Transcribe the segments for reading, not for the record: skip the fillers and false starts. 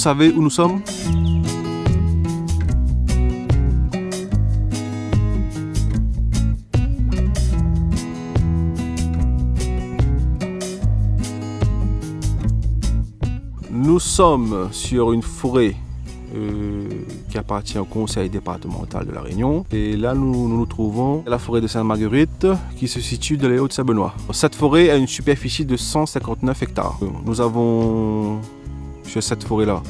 savez où nous sommes? Nous sommes sur une forêt qui appartient au conseil départemental de La Réunion. Et là, nous nous trouvons à la forêt de Sainte-Marguerite qui se situe dans les Hauts-de-Sabenois. Cette forêt a une superficie de 159 hectares. Nous avons sur cette forêt-là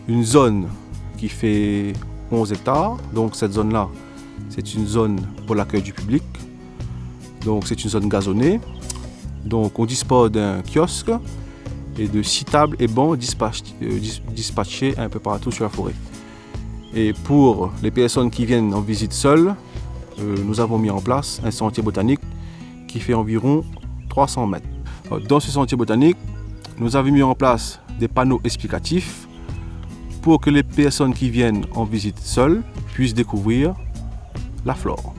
une zone qui fait 11 hectares. Donc cette zone-là, c'est une zone pour l'accueil du public. Donc c'est une zone gazonnée. Donc on dispose d'un kiosque et de 6 tables et bancs dispatchés un peu partout sur la forêt. Et pour les personnes qui viennent en visite seules, nous avons mis en place un sentier botanique qui fait environ 300 mètres. Dans ce sentier botanique, nous avons mis en place des panneaux explicatifs pour que les personnes qui viennent en visite seules puissent découvrir la flore.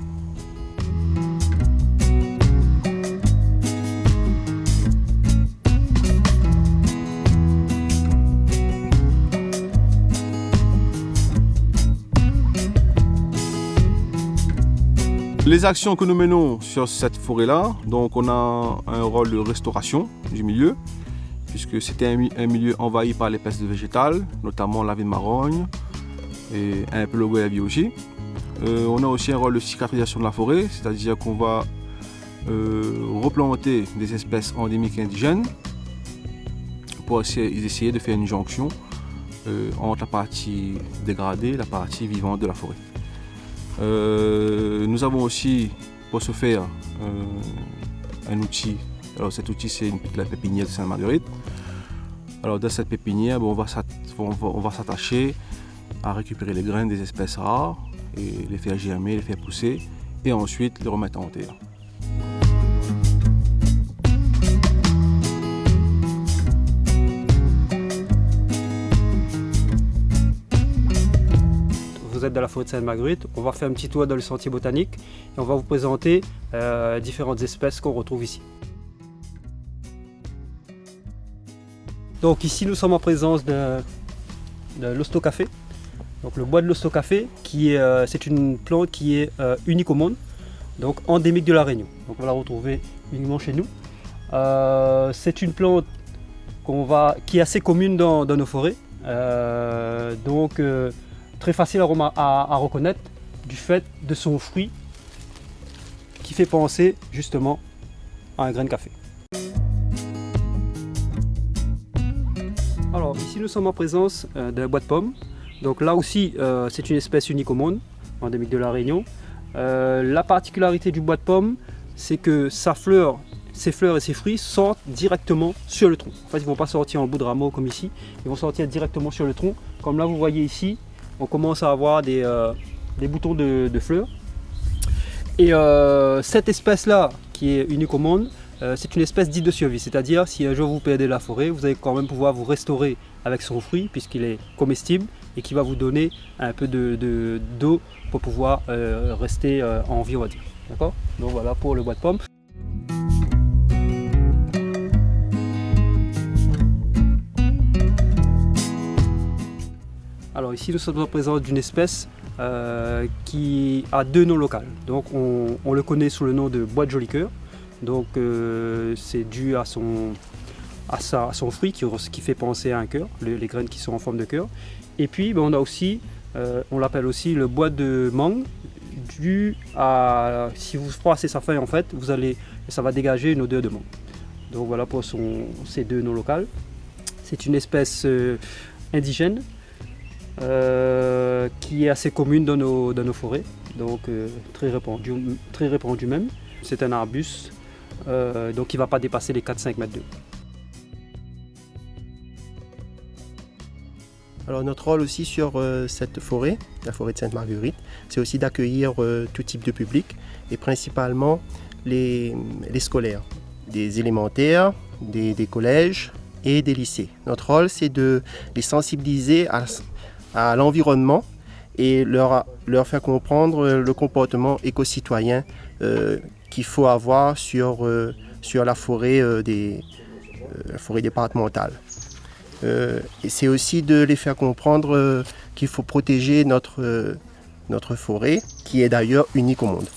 Les actions que nous menons sur cette forêt-là, donc on a un rôle de restauration du milieu, puisque c'était un milieu envahi par les pestes végétales, notamment la vigne marrogne et un peu le goyavier aussi. On a aussi un rôle de cicatrisation de la forêt, c'est-à-dire qu'on va replanter des espèces endémiques indigènes pour essayer de faire une jonction entre la partie dégradée et la partie vivante de la forêt. Nous avons aussi, pour ce faire, un outil. Alors cet outil, c'est la pépinière de Sainte-Marguerite. Alors dans cette pépinière, on va s'attacher à récupérer les graines des espèces rares et les faire germer, les faire pousser et ensuite les remettre en terre. Vous êtes dans la forêt de Sainte-Marguerite, on va faire un petit tour dans le sentier botanique et on va vous présenter différentes espèces qu'on retrouve ici. Donc ici nous sommes en présence de l'ostocafé. Donc le bois de l'ostocafé, c'est une plante qui est unique au monde, donc endémique de la Réunion. Donc on va la retrouver uniquement chez nous. C'est une plante qui est assez commune dans nos forêts. Très facile à reconnaître du fait de son fruit qui fait penser justement à un grain de café. Alors ici nous sommes en présence d'un bois de pomme. Donc là aussi c'est une espèce unique au monde, endémique de la Réunion. La particularité du bois de pomme, c'est que ses fleurs et ses fruits sortent directement sur le tronc. En fait ils ne vont pas sortir en bout de rameau comme ici, ils vont sortir directement sur le tronc. Comme là vous voyez ici, on commence à avoir des boutons de fleurs. Et cette espèce-là, qui est unique au monde, c'est une espèce dite de survie. C'est-à-dire, si un jour vous perdez la forêt, vous allez quand même pouvoir vous restaurer avec son fruit, puisqu'il est comestible et qui va vous donner un peu d'eau pour pouvoir rester en vie, on va dire. D'accord? Donc voilà pour le bois de pomme. Alors ici nous sommes en présence d'une espèce qui a 2 noms locaux. Donc on le connaît sous le nom de bois de joli cœur. Donc c'est dû à son fruit qui fait penser à un cœur, les graines qui sont en forme de cœur. Et puis on a aussi, on l'appelle aussi le bois de mangue, dû à, si vous froissez sa feuille en fait, ça va dégager une odeur de mangue. Donc voilà pour ces 2 noms locaux. C'est une espèce indigène. Qui est assez commune dans nos forêts, donc très répandu même. C'est un arbuste, donc qui ne va pas dépasser les 4-5 mètres de haut. Alors notre rôle aussi sur cette forêt, la forêt de Sainte-Marguerite, c'est aussi d'accueillir tout type de public et principalement les scolaires, des élémentaires, des collèges et des lycées. Notre rôle c'est de les sensibiliser à l'environnement et leur faire comprendre le comportement éco-citoyen qu'il faut avoir sur la forêt départementale. Et c'est aussi de les faire comprendre qu'il faut protéger notre forêt, qui est d'ailleurs unique au monde.